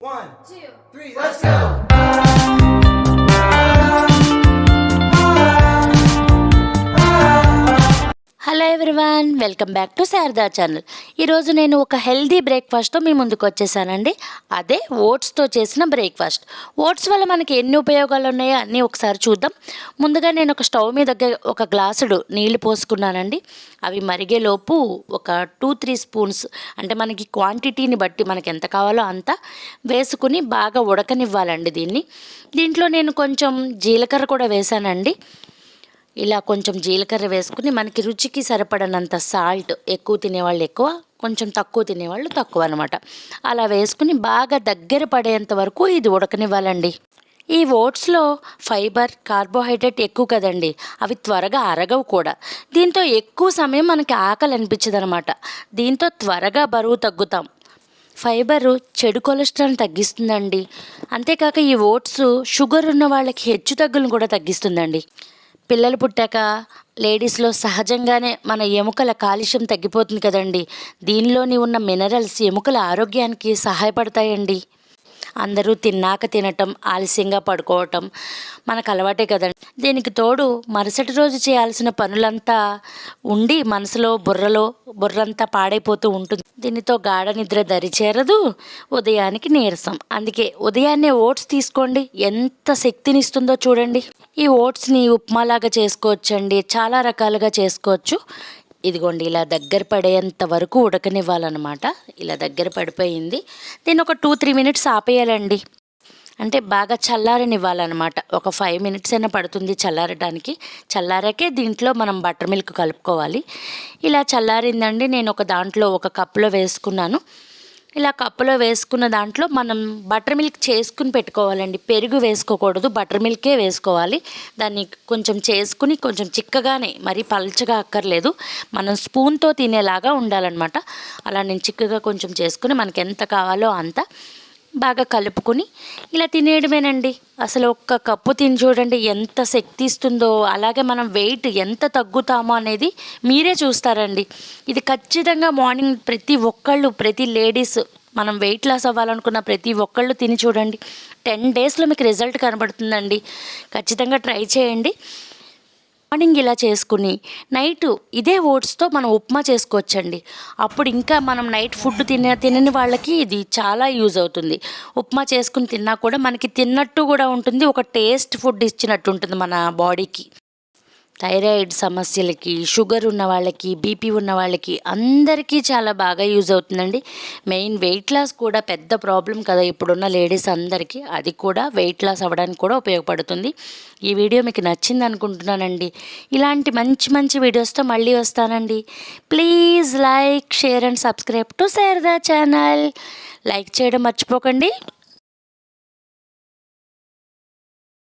1, 2, 3, let's go! Hello everyone, welcome back to Sharada channel. ఈరోజు నేను ఒక హెల్దీ బ్రేక్ఫాస్ట్తో మీ ముందుకు వచ్చేసానండి. అదే ఓట్స్తో చేసిన బ్రేక్ఫాస్ట్. ఓట్స్ వల్ల మనకి ఎన్ని ఉపయోగాలు ఉన్నాయో అన్నీ ఒకసారి చూద్దాం. ముందుగా నేను ఒక స్టవ్ మీద ఒక గ్లాసుడు నీళ్లు పోసుకున్నానండి. అవి మరిగేలోపు ఒక 2-3 స్పూన్స్, అంటే మనకి క్వాంటిటీని బట్టి మనకి ఎంత కావాలో అంత వేసుకుని బాగా ఉడకనివ్వాలండి దీంట్లో నేను కొంచెం జీలకర్ర కూడా వేసానండి. ఇలా కొంచెం జీలకర్ర వేసుకుని మనకి రుచికి సరిపడనంత సాల్ట్, ఎక్కువ తినేవాళ్ళు ఎక్కువ, కొంచెం తక్కువ తినేవాళ్ళు తక్కువ అనమాట. అలా వేసుకుని బాగా దగ్గర పడేంత వరకు ఇది ఉడకనివ్వాలండి. ఈ ఓట్స్లో ఫైబర్, కార్బోహైడ్రేట్ ఎక్కువ కదండి, అవి త్వరగా అరగవు కూడా. దీంతో ఎక్కువ సమయం మనకి ఆకలి అనిపించదు అనమాట. దీంతో త్వరగా బరువు తగ్గుతాం. ఫైబరు చెడు కొలెస్ట్రాల్ తగ్గిస్తుందండి. అంతేకాక ఈ ఓట్స్ షుగర్ ఉన్న వాళ్ళకి హెచ్చు తగ్గులను కూడా తగ్గిస్తుందండి. పిల్లలు పుట్టాక లేడీస్లో సహజంగానే మన ఎముకల కాల్షియం తగ్గిపోతుంది కదండి. దీనిలోని ఉన్న మినరల్స్ ఎముకల ఆరోగ్యానికి సహాయపడతాయండి. అందరూ తిన్నాక తినటం, ఆలస్యంగా పడుకోవటం మనకు అలవాటే కదండి. దీనికి తోడు మరుసటి రోజు చేయాల్సిన పనులంతా ఉండి మనసులో బుర్రంతా పాడైపోతూ ఉంటుంది. దీనితో గాఢ నిద్ర దరిచేరదు, ఉదయానికి నీరసం. అందుకే ఉదయాన్నే ఓట్స్ తీసుకోండి, ఎంత శక్తినిస్తుందో చూడండి. ఈ ఓట్స్ని ఉప్మాలాగా చేసుకోవచ్చండి, చాలా రకాలుగా చేసుకోవచ్చు. ఇదిగోండి, ఇలా దగ్గర పడేంత వరకు ఉడకనివ్వాలన్నమాట. ఇలా దగ్గర పడిపోయింది. దీన్ని ఒక 2-3 మినిట్స్ ఆపేయాలండి. అంటే బాగా చల్లారనివ్వాలన్నమాట. ఒక 5 మినిట్స్ అయినా పడుతుంది చల్లారడానికి. చల్లారాకే దీంట్లో మనం బటర్ మిల్క్ కలుపుకోవాలి. ఇలా చల్లారిందండి. నేను ఒక దాంట్లో ఒక కప్పులో వేసుకున్నాను. ఇలా కప్పులో వేసుకున్న దాంట్లో మనం బటర్ మిల్క్ చేసుకుని పెట్టుకోవాలండి. పెరుగు వేసుకోకూడదు, బటర్ మిల్కే వేసుకోవాలి. దాన్ని కొంచెం చేసుకుని కొంచెం చిక్కగానే, మరీ పల్చగా అక్కర్లేదు, మనం స్పూన్తో తినేలాగా ఉండాలన్నమాట. అలా నేను చిక్కగా కొంచెం చేసుకుని మనకి ఎంత కావాలో అంత బాగా కలుపుకొని ఇలా తినేయడమేనండి. అసలు ఒక్క కప్పు తిని చూడండి ఎంత శక్తి ఇస్తుందో. అలాగే మనం వెయిట్ ఎంత తగ్గుతామో అనేది మీరే చూస్తారండి. ఇది ఖచ్చితంగా మార్నింగ్ ప్రతి లేడీస్, మనం వెయిట్ లాస్ అవ్వాలనుకున్న ప్రతి ఒక్కళ్ళు తిని చూడండి. 10 డేస్లో మీకు రిజల్ట్ కనబడుతుందండి. ఖచ్చితంగా ట్రై చేయండి. మార్నింగ్ ఇలా చేసుకుని నైట్ ఇదే ఓట్స్తో మనం ఉప్మా చేసుకోవచ్చండి. అప్పుడు ఇంకా మనం నైట్ ఫుడ్ తినని వాళ్ళకి ఇది చాలా యూజ్ అవుతుంది. ఉప్మా చేసుకుని తిన్నా కూడా మనకి తిన్నట్టు కూడా ఉంటుంది, ఒక టేస్ట్ ఫుడ్ ఇచ్చినట్టు ఉంటుంది మన బాడీకి. థైరాయిడ్ సమస్యలకి, షుగర్ ఉన్న వాళ్ళకి, బీపీ ఉన్న వాళ్ళకి అందరికీ చాలా బాగా యూజ్ అవుతుందండి. మెయిన్ వెయిట్ లాస్ కూడా పెద్ద ప్రాబ్లం కదా ఇప్పుడున్న లేడీస్ అందరికీ. అది కూడా వెయిట్ లాస్ అవ్వడానికి కూడా ఉపయోగపడుతుంది. ఈ వీడియో మీకు నచ్చింది అనుకుంటున్నానండి. ఇలాంటి మంచి మంచి వీడియోస్తో మళ్ళీ వస్తానండి. Please like, share and subscribe to Sharada channel. Like చేయడం మర్చిపోకండి.